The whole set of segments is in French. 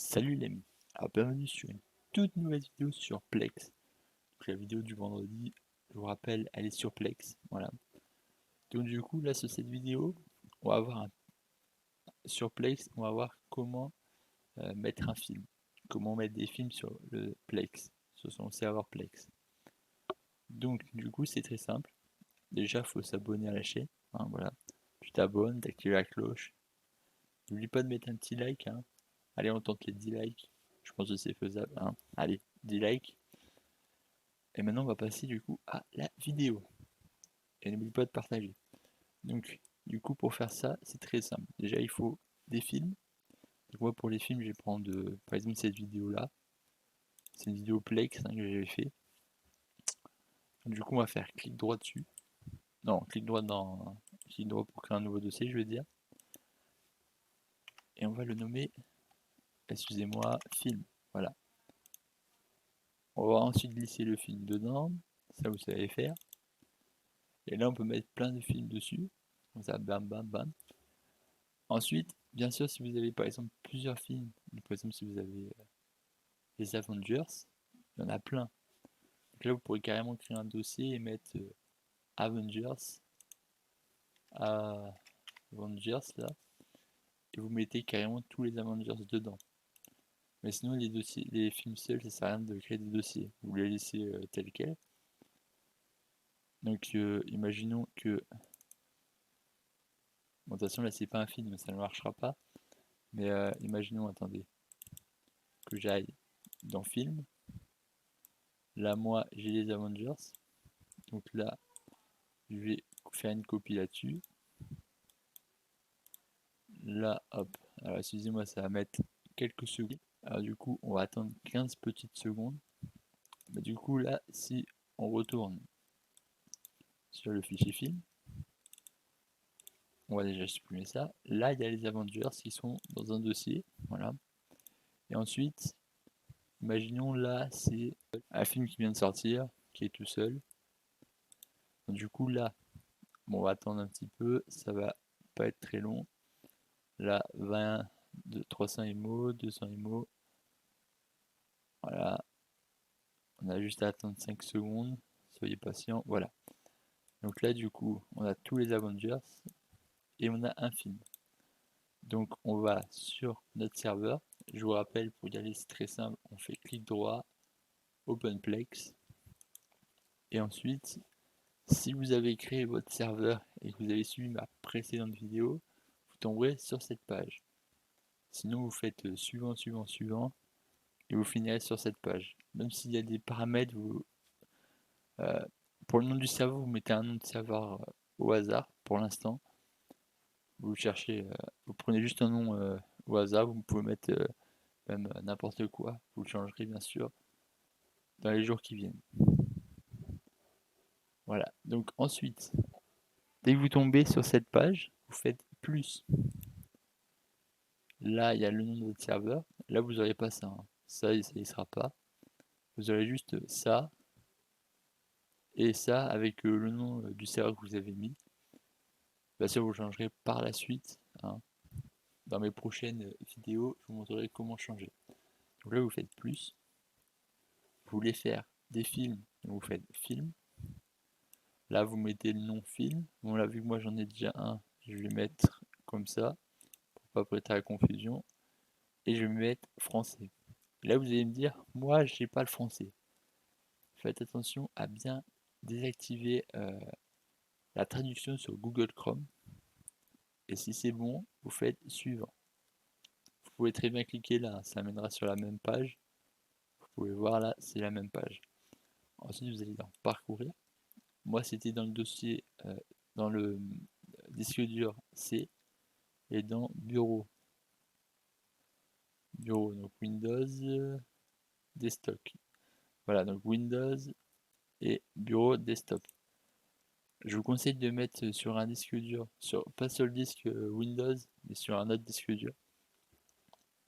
Salut les amis, alors bienvenue sur une toute nouvelle vidéo sur Plex. Donc la vidéo du vendredi, je vous rappelle, elle est sur Plex, voilà. Donc du coup là sur cette vidéo, on va voir sur Plex, on va voir comment mettre un film, comment mettre des films sur le Plex, sur son serveur Plex. Donc du coup c'est très simple, déjà il faut s'abonner à la chaîne, hein, voilà. Tu t'abonnes, t'actives la cloche, n'oublie pas de mettre un petit like, hein. Allez on tente les 10 likes, je pense que c'est faisable, hein. Allez, 10 likes. Et maintenant, on va passer du coup à la vidéo. Et n'oublie pas de partager. Donc, du coup, pour faire ça, c'est très simple. Déjà, il faut des films. Donc, moi, pour les films, je vais prendre par exemple cette vidéo-là. C'est une vidéo Plex que j'avais fait. Donc, du coup, on va faire clic droit dessus. Non, clic droit pour créer un nouveau dossier, je veux dire. Et on va le nommer, excusez-moi, film. Voilà. On va ensuite glisser le film dedans. Ça, vous savez faire. Et là, on peut mettre plein de films dessus. Comme ça, bam, bam, bam. Ensuite, bien sûr, si vous avez par exemple plusieurs films, par exemple si vous avez les Avengers, il y en a plein. Donc là, vous pourrez carrément créer un dossier et mettre Avengers, Avengers là, et vous mettez carrément tous les Avengers dedans. Mais sinon, les dossiers, les films seuls, ça sert à rien de créer des dossiers. Vous les laissez tels quels. Donc, imaginons que, bon, de toute façon, là, c'est pas un film, ça ne marchera pas. Mais imaginons, attendez, que j'aille dans film. Là, moi, j'ai les Avengers. Donc là, je vais faire une copie là-dessus. Là, hop. Alors, excusez-moi, ça va mettre quelques secondes. Alors, du coup, on va attendre 15 petites secondes. Bah, du coup, là, si on retourne sur le fichier film, on va déjà supprimer ça. Là, il y a les Avengers qui sont dans un dossier. Voilà. Et ensuite, imaginons là, c'est un film qui vient de sortir, qui est tout seul. Donc, du coup, là, bon, on va attendre un petit peu. Ça va pas être très long. Là, 20, 300 IMO, 200 IMO. Voilà, on a juste à attendre 5 secondes, soyez patient, voilà. Donc là du coup, on a tous les Avengers et on a un film. Donc on va sur notre serveur, je vous rappelle pour y aller c'est très simple, on fait clic droit, OpenPlex, et ensuite, si vous avez créé votre serveur et que vous avez suivi ma précédente vidéo, vous tomberez sur cette page. Sinon vous faites suivant, suivant, suivant, et vous finirez sur cette page. Même s'il y a des paramètres, euh, pour le nom du serveur, vous mettez un nom de serveur au hasard pour l'instant. Vous cherchez, vous prenez juste un nom au hasard, vous pouvez mettre même n'importe quoi. Vous le changerez bien sûr dans les jours qui viennent. Voilà. Donc ensuite, dès que vous tombez sur cette page, vous faites plus. Là, il y a le nom de votre serveur. Là, vous n'aurez pas ça, hein. Ça, il ne sera pas. Vous aurez juste ça et ça avec le nom du serveur que vous avez mis. Bien sûr, vous changerez par la suite, hein. Dans mes prochaines vidéos, je vous montrerai comment changer. Donc là, vous faites plus. Vous voulez faire des films, vous faites film. Là, vous mettez le nom film. Bon, là, vu que moi j'en ai déjà un, je vais mettre comme ça, pour pas prêter à la confusion. Et je vais mettre français. Là, vous allez me dire, moi, j'ai pas le français. Faites attention à bien désactiver la traduction sur Google Chrome. Et si c'est bon, vous faites suivant. Vous pouvez très bien cliquer là, ça mènera sur la même page. Vous pouvez voir là, c'est la même page. Ensuite, vous allez dans parcourir. Moi, c'était dans le dossier, dans le disque dur C et dans bureau. Bureau, donc Windows, desktop. Voilà, donc Windows et bureau desktop. Je vous conseille de mettre sur un disque dur, pas sur le disque Windows, mais sur un autre disque dur,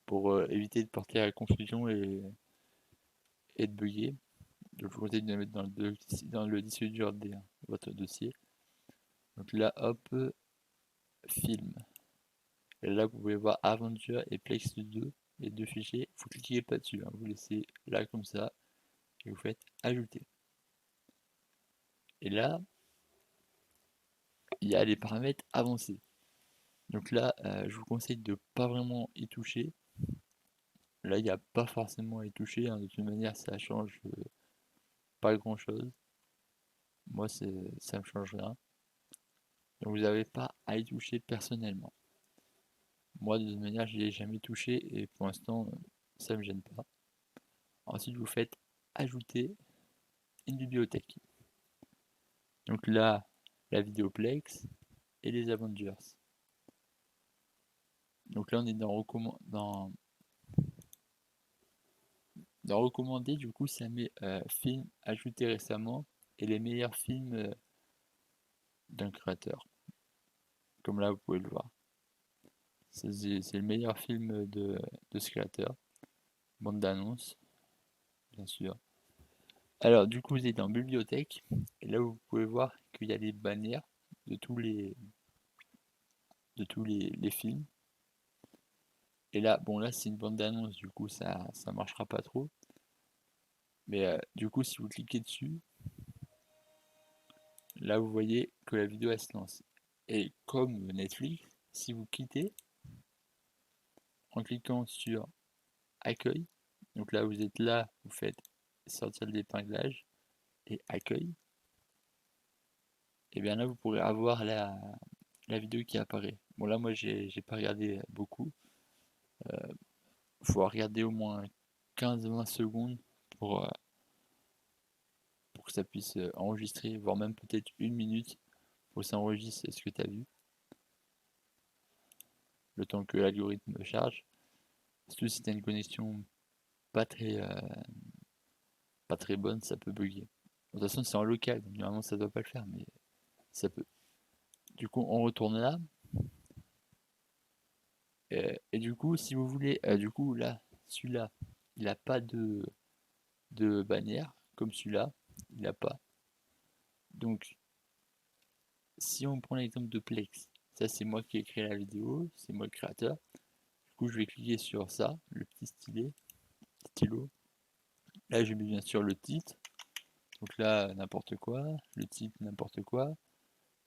pour éviter de porter à la confusion et de bugger. Donc je vous conseille de le mettre dans le disque dur de votre dossier. Donc là, hop, film. Et là, vous pouvez voir Avenger et Plex 2. les deux fichiers, vous cliquez pas dessus, hein, vous laissez là comme ça, et vous faites ajouter. Et là, il y a les paramètres avancés. Donc là, je vous conseille de pas vraiment y toucher. Là, il n'y a pas forcément à y toucher, hein, de toute manière, ça change pas grand chose. Moi, ça me change rien. Donc vous n'avez pas à y toucher personnellement. Moi, de toute manière, je n'y ai jamais touché et pour l'instant, ça me gêne pas. Ensuite, vous faites ajouter une bibliothèque. Donc là, la Vidéoplex et les Avengers. Donc là, on est dans recommander, du coup, ça met films ajoutés récemment et les meilleurs films d'un créateur. Comme là, vous pouvez le voir. C'est le meilleur film de ce créateur. Bande d'annonces, bien sûr. Alors, du coup, vous êtes en bibliothèque. Et là, vous pouvez voir qu'il y a des bannières de tous les films. Et là, bon, là, c'est une bande d'annonces, du coup, ça marchera pas trop. Mais du coup, si vous cliquez dessus, là, vous voyez que la vidéo, elle se lance. Et comme Netflix, si vous quittez, en cliquant sur Accueil, donc là, vous êtes là, vous faites sortir l'épinglage et Accueil, et bien là, vous pourrez avoir la vidéo qui apparaît. Bon, là, moi, j'ai pas regardé beaucoup. Faut regarder au moins 15-20 secondes pour, euh, pour que ça puisse enregistrer, voire même peut-être une minute pour que ça enregistre ce que tu as vu, le temps que l'algorithme charge. Surtout si tu as une connexion pas très, euh, pas très bonne, ça peut bugger. De toute façon, c'est en local, donc normalement ça doit pas le faire, mais ça peut. Du coup, on retourne là. Et du coup, si vous voulez, du coup, là, celui-là, il n'a pas de bannière, comme celui-là, il n'a pas. Donc, si on prend l'exemple de Plex, ça c'est moi qui ai créé la vidéo, c'est moi le créateur. Du coup, je vais cliquer sur ça, le petit stylo. Là, je mets bien sûr le titre. Donc là, n'importe quoi. Le titre, n'importe quoi.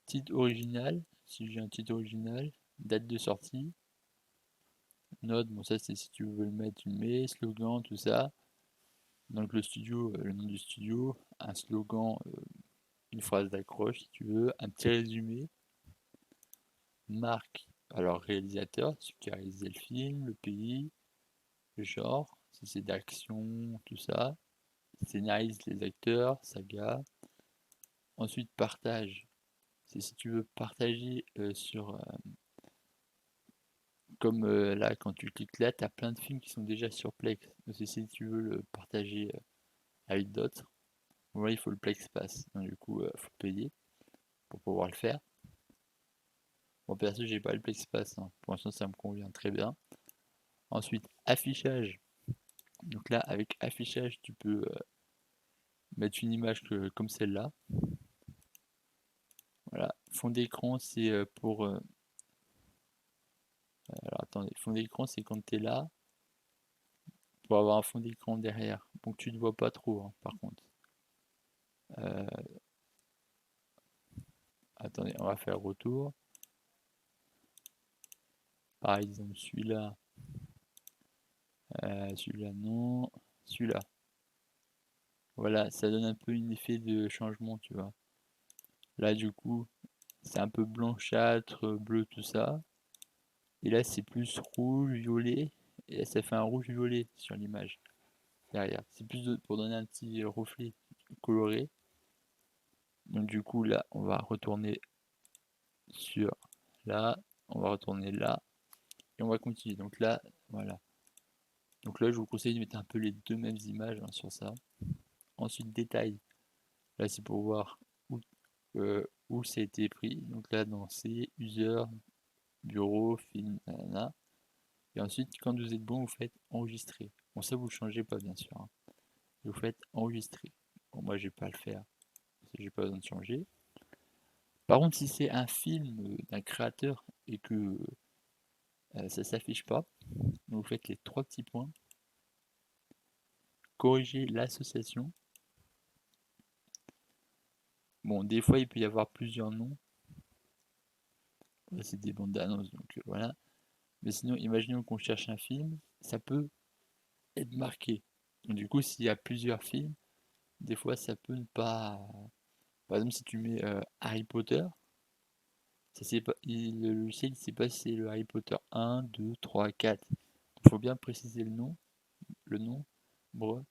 Titre original, si j'ai un titre original. Date de sortie. Note, bon ça c'est si tu veux le mettre, tu le mets. Slogan, tout ça. Donc le studio, le nom du studio. Un slogan, une phrase d'accroche si tu veux. Un petit résumé. Marque, alors réalisateur, celui qui a réalisé le film, le pays, le genre, si c'est d'action, tout ça. Scénarise les acteurs, saga. Ensuite, partage. C'est si tu veux partager comme là, quand tu cliques là, tu as plein de films qui sont déjà sur Plex. Donc, si tu veux le partager avec d'autres, voilà, il faut le Plex Pass. Donc, du coup, il faut payer pour pouvoir le faire. Bon, perso, j'ai pas le Plex Pass, hein. Pour l'instant, ça me convient très bien. Ensuite, affichage. Donc là, avec affichage, tu peux mettre une image comme celle-là. Voilà. Fond d'écran, c'est pour. Alors attendez, fond d'écran, c'est quand tu es là, pour avoir un fond d'écran derrière. Donc tu ne vois pas trop, hein, par contre. Euh, Attendez, on va faire retour. Par exemple, celui-là non, celui-là. Voilà, ça donne un peu un effet de changement, tu vois. Là, du coup, c'est un peu blanchâtre, bleu, tout ça. Et là, c'est plus rouge, violet. Et là, ça fait un rouge-violet sur l'image derrière. C'est plus pour donner un petit reflet coloré. Donc, du coup, là, on va retourner sur là. On va retourner là. Et on va continuer. Donc là, voilà. Donc là, je vous conseille de mettre un peu les deux mêmes images, hein, sur ça. Ensuite, détail. Là, c'est pour voir où ça a été pris. Donc là, dans C, user, bureau, film, nanana. Et ensuite, quand vous êtes bon, vous faites enregistrer. Bon, ça, vous ne changez pas, bien sûr, hein. Vous faites enregistrer. Bon, moi, je vais pas le faire. J'ai pas besoin de changer. Par contre, si c'est un film d'un créateur et que ça s'affiche pas. Donc vous faites les 3 petits points, corrigez l'association. Bon, des fois il peut y avoir plusieurs noms. Là, c'est des bandes d'annonces, donc voilà. Mais sinon, imaginons qu'on cherche un film, ça peut être marqué. Donc, du coup, s'il y a plusieurs films, des fois ça peut ne pas. Par exemple, si tu mets Harry Potter, ça sait pas, le logiciel ne sait pas si c'est le Harry Potter 1, 2, 3, 4. Il faut bien préciser le nom. Bon.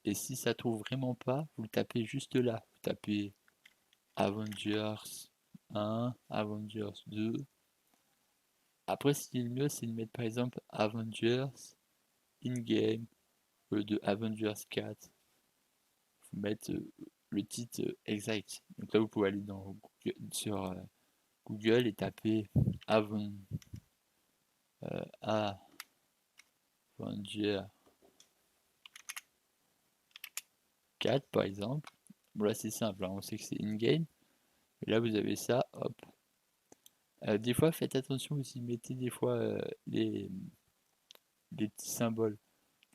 Et si ça trouve vraiment pas, vous le tapez juste là. Vous tapez Avengers 1, Avengers 2. Après, ce qui est le mieux, c'est de mettre par exemple Avengers in-game de Avengers 4. Faut mettre le titre exact. Donc là, vous pouvez aller sur Google et taper Avengers 4 par exemple. Bon là c'est simple, hein, on sait que c'est in-game. Et là vous avez ça, hop. Des fois faites attention aussi, mettez des fois les petits symboles,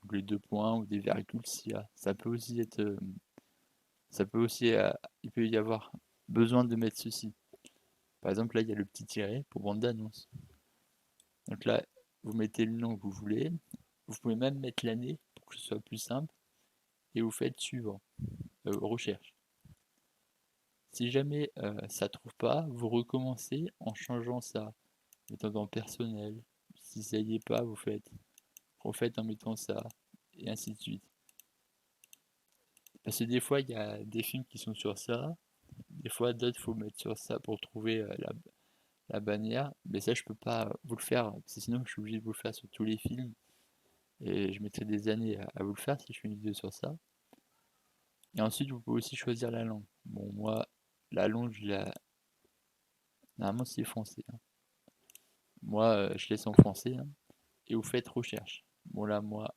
donc les 2 points ou des virgules s'il y a. Ça peut aussi être, il peut y avoir besoin de mettre ceci. Par exemple là il y a le petit tiret pour bande d'annonce. Donc là vous mettez le nom que vous voulez. Vous pouvez même mettre l'année pour que ce soit plus simple. Et vous faites suivant, recherche. Si jamais ça trouve pas, vous recommencez en changeant ça, mettant dans personnel. Si ça y est pas, vous refaites en mettant ça, et ainsi de suite. Parce que des fois, il y a des films qui sont sur ça, des fois d'autres, il faut mettre sur ça pour trouver la bannière. Mais ça, je peux pas vous le faire, parce que sinon, je suis obligé de vous le faire sur tous les films. Et je mettrai des années à vous le faire si je fais une vidéo sur ça. Et ensuite, vous pouvez aussi choisir la langue. Bon, moi, la langue, normalement, c'est français, hein. Moi, je laisse en français, hein, et vous faites recherche. Bon, là, moi,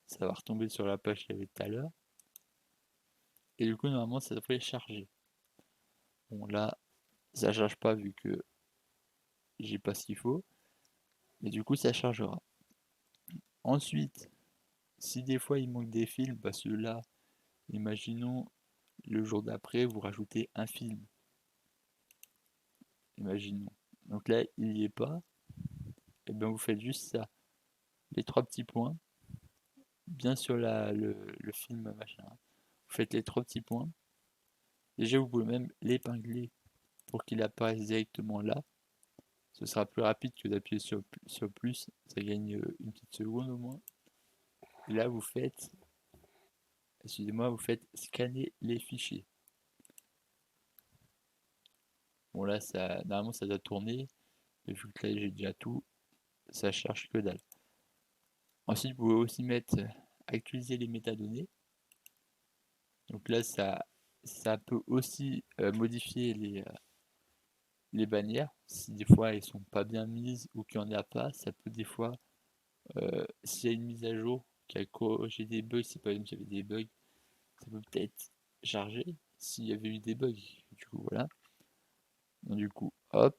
ça va retomber sur la page qu'il y avait tout à l'heure. Et du coup, normalement, ça devrait charger. Bon, là, ça charge pas vu que j'ai pas ce qu'il faut. Mais du coup, ça chargera. Ensuite, si des fois il manque des films, parce que là, imaginons le jour d'après, vous rajoutez un film. Imaginons. Donc là, il n'y est pas. Et bien, vous faites juste ça. Les 3 petits points. Bien sur le film machin. Vous faites les 3 petits points. Déjà, vous pouvez même l'épingler pour qu'il apparaisse directement là. Ce sera plus rapide que d'appuyer sur plus. Ça gagne une petite seconde au moins. Et là, excusez-moi, vous faites scanner les fichiers. Bon, là, normalement, ça doit tourner. Mais vu que là, j'ai déjà tout, ça charge que dalle. Ensuite, vous pouvez aussi mettre actualiser les métadonnées. Donc là, ça peut aussi modifier les bannières. Si des fois elles sont pas bien mises ou qu'il n'y en a pas, ça peut des fois, s'il y a une mise à jour qui a corrigé des bugs, si par exemple il y avait des bugs, ça peut peut-être charger s'il y avait eu des bugs. Du coup, voilà. Donc, du coup, hop.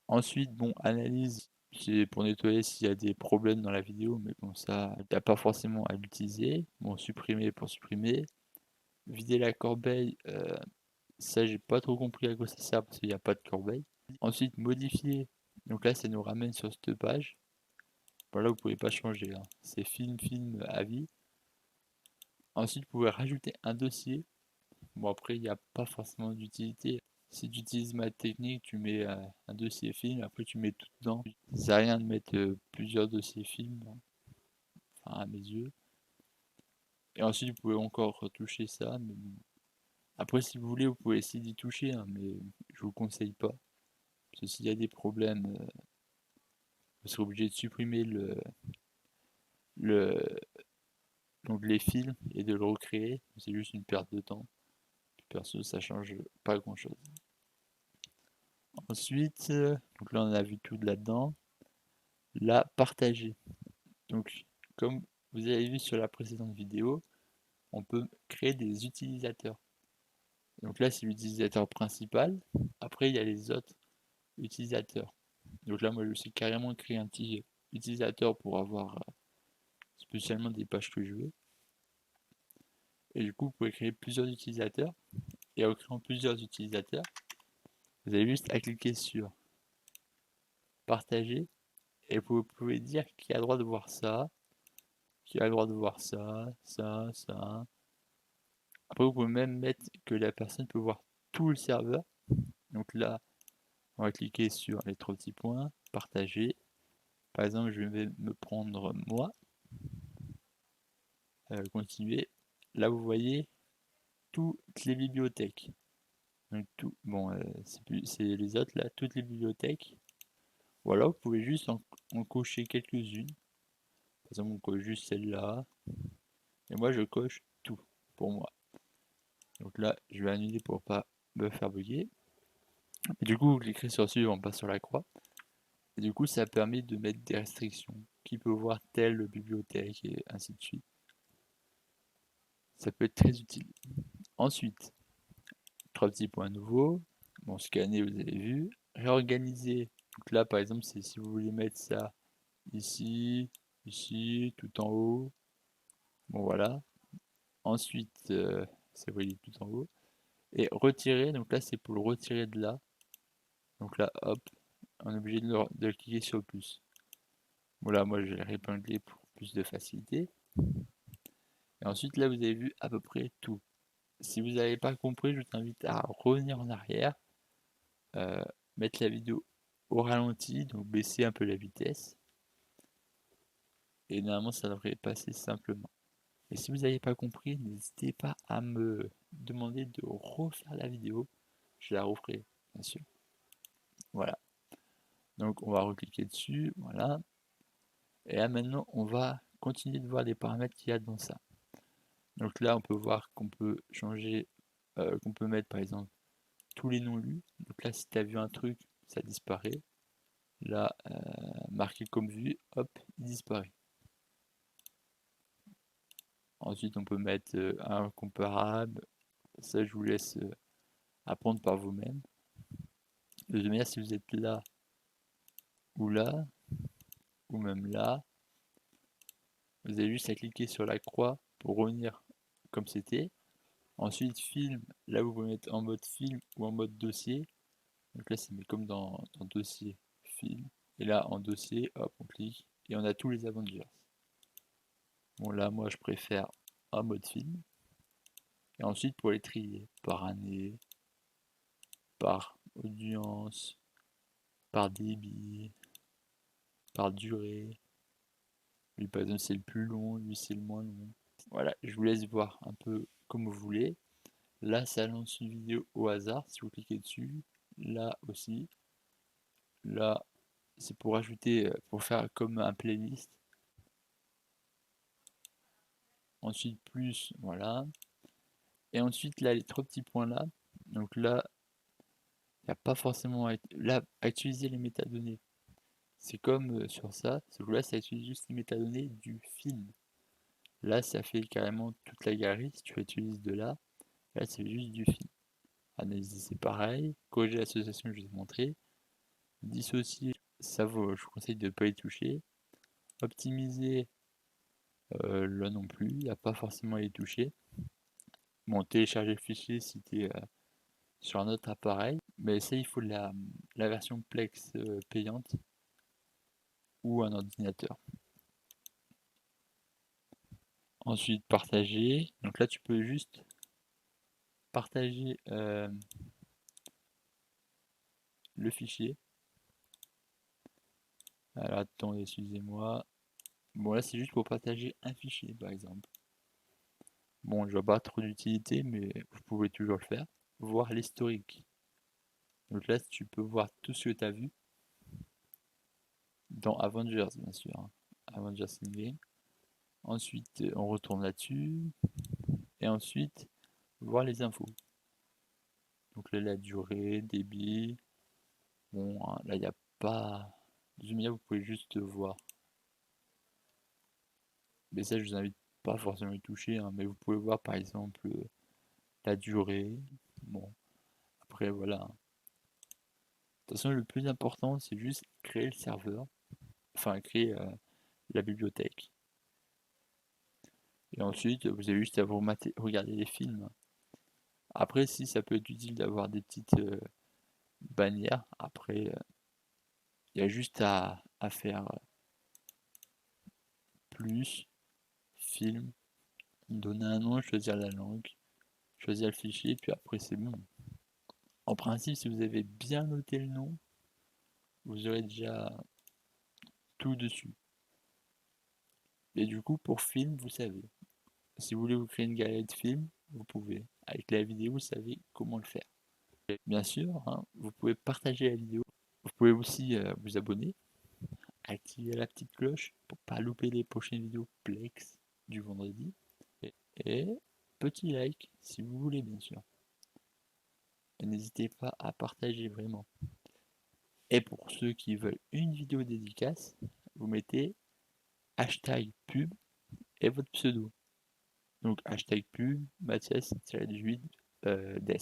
Ensuite, bon, analyse, c'est pour nettoyer s'il y a des problèmes dans la vidéo, mais bon, ça, t'as pas forcément à l'utiliser. Bon, supprimer pour supprimer. Vider la corbeille, ça, j'ai pas trop compris à quoi ça sert parce qu'il n'y a pas de corbeille. Ensuite, modifier. Donc là, ça nous ramène sur cette page. Bon, là, vous pouvez pas changer, hein. C'est film, avis. Ensuite, vous pouvez rajouter un dossier. Bon, après, il n'y a pas forcément d'utilité. Si tu utilises ma technique, tu mets un dossier film, après tu mets tout dedans. Ça sert à rien de mettre plusieurs dossiers film, hein, enfin, à mes yeux. Et ensuite, vous pouvez encore retoucher ça. Mais bon. Après, si vous voulez, vous pouvez essayer d'y toucher, hein, mais je vous conseille pas. Parce que s'il y a des problèmes, vous serez obligé de supprimer le, l'onglet film et de le recréer. C'est juste une perte de temps. Perso, ça change pas grand chose. Ensuite, donc là on a vu tout là-dedans. Là, partager. Donc, comme vous avez vu sur la précédente vidéo, on peut créer des utilisateurs. Donc là, c'est l'utilisateur principal. Après, il y a les autres utilisateurs. Donc là, moi, je sais carrément créer un petit utilisateur pour avoir spécialement des pages que je veux. Et du coup, vous pouvez créer plusieurs utilisateurs. Et en créant plusieurs utilisateurs, vous avez juste à cliquer sur partager. Et vous pouvez dire qui a le droit de voir ça, qui a le droit de voir ça, ça, ça. Après, vous pouvez même mettre que la personne peut voir tout le serveur. Donc là, on va cliquer sur les trois petits points, partager. Par exemple, je vais me prendre moi, continuer. Là, vous voyez toutes les bibliothèques. Donc tout, bon, c'est les autres là, toutes les bibliothèques. Ou alors, vous pouvez juste en cocher quelques-unes. Par exemple, on coche juste celle-là. Et moi, je coche tout pour moi. Donc là, je vais annuler pour pas me faire bugger. Et du coup, vous cliquez sur suivre, on passe sur la croix. Et du coup, ça permet de mettre des restrictions. Qui peut voir telle bibliothèque et ainsi de suite. Ça peut être très utile. Ensuite, trois petits points nouveaux. Bon, scanner, vous avez vu. Réorganiser. Donc là, par exemple, c'est si vous voulez mettre ça ici, ici, tout en haut. Bon, voilà. Ensuite, ça vous voyez tout en haut. Et retirer, donc là, c'est pour le retirer de là. Donc là, hop, on est obligé de cliquer sur le plus. Voilà, moi je vais le réépingler pour plus de facilité. Et ensuite, là, vous avez vu à peu près tout. Si vous n'avez pas compris, je vous invite à revenir en arrière, euh, mettre la vidéo au ralenti, donc baisser un peu la vitesse. Et normalement, ça devrait passer simplement. Et si vous n'avez pas compris, n'hésitez pas à me demander de refaire la vidéo. Je la referai, bien sûr. Voilà. Donc, on va recliquer dessus. Voilà. Et là, maintenant, on va continuer de voir les paramètres qu'il y a dans ça. Donc là, on peut voir qu'on peut changer, qu'on peut mettre par exemple tous les non lus. Donc là, si tu as vu un truc, ça disparaît. Là, marqué comme vu, hop, il disparaît. Ensuite, on peut mettre un comparable. Ça, je vous laisse apprendre par vous-même. De toute manière, si vous êtes là, ou là, ou même là, vous avez juste à cliquer sur la croix pour revenir comme c'était. Ensuite, film, là vous pouvez mettre en mode film ou en mode dossier. Donc là, c'est comme dans dossier, film. Et là, en dossier, hop, on clique et on a tous les Avengers. Bon, là, moi, je préfère en mode film. Et ensuite, pour les trier par année, par audience, par débit, par durée. Lui, par exemple, c'est le plus long, lui, c'est le moins long. Voilà, je vous laisse voir un peu comme vous voulez. Là, ça lance une vidéo au hasard si vous cliquez dessus. Là aussi. Là, c'est pour ajouter, pour faire comme un playlist. Ensuite, plus, voilà. Et ensuite, là, les trois petits points là. Donc là, il n'y a pas forcément là, à utiliser les métadonnées. C'est comme sur ça. Là, ça utilise juste les métadonnées du film. Là, ça fait carrément toute la galerie. Si tu utilises de là, là, c'est juste du film. Analyser, c'est pareil. Corriger l'association, je vous ai montré. Dissocier, ça vaut, je vous conseille de ne pas y toucher. Optimiser, là non plus, il n'y a pas forcément à y toucher. Bon, télécharger le fichier si tu es sur un autre appareil, mais ça, il faut la version Plex payante ou un ordinateur. Ensuite, partager. Donc là, tu peux juste partager le fichier. Alors, attendez, excusez-moi. Bon, là, c'est juste pour partager un fichier, par exemple. Bon, je vois pas trop d'utilité, mais vous pouvez toujours le faire. Voir l'historique. Donc là, tu peux voir tout ce que tu as vu dans Avengers, bien sûr. Hein. Avengers Endgame. Ensuite, on retourne là-dessus. Et ensuite, voir les infos. Donc là, la durée, débit. Bon, hein, là, il n'y a pas... Zoom, vous pouvez juste voir. Mais ça, je vous invite pas forcément à y toucher. Hein, mais vous pouvez voir, par exemple, la durée. Bon, après, voilà. toute façon, le plus important, c'est juste créer le serveur, enfin créer la bibliothèque. Et ensuite, vous avez juste à vous regarder les films. Après, si ça peut être utile d'avoir des petites bannières, après, il y a juste à faire plus, film, donner un nom, choisir la langue, choisir le fichier, puis après c'est bon. En principe, si vous avez bien noté le nom, vous aurez déjà tout dessus. Et du coup, pour film, vous savez. Si vous voulez vous créer une galerie de films, vous pouvez. Avec la vidéo, vous savez comment le faire. Bien sûr, hein, vous pouvez partager la vidéo. Vous pouvez aussi vous abonner, activer la petite cloche pour pas louper les prochaines vidéos Plex du vendredi. Et petit like si vous voulez, bien sûr. Et n'hésitez pas à partager vraiment. Et pour ceux qui veulent une vidéo dédicace, vous mettez hashtag pub et votre pseudo. Donc hashtag pub, Mathias-18 des.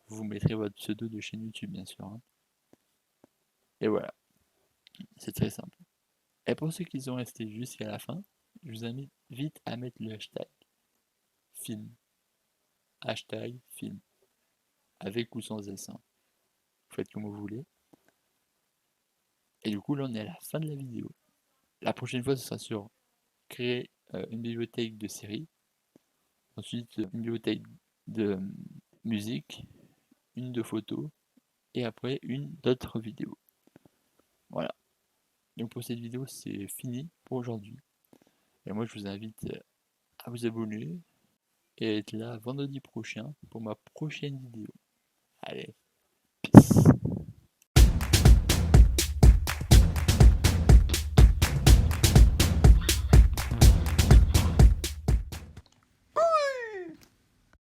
Vous mettrez votre pseudo de chaîne YouTube, bien sûr, hein. Et voilà, c'est très simple. Et pour ceux qui sont restés jusqu'à la fin, je vous invite vite à mettre le hashtag film. Hashtag film. Avec ou sans S, hein. Vous faites comme vous voulez. Et du coup, là, on est à la fin de la vidéo. La prochaine fois, ce sera sur créer une bibliothèque de séries. Ensuite, une bibliothèque de musique, une de photos, et après une d'autres vidéos. Voilà. Donc pour cette vidéo, c'est fini pour aujourd'hui. Et moi, je vous invite à vous abonner et à être là vendredi prochain pour ma prochaine vidéo. Allez,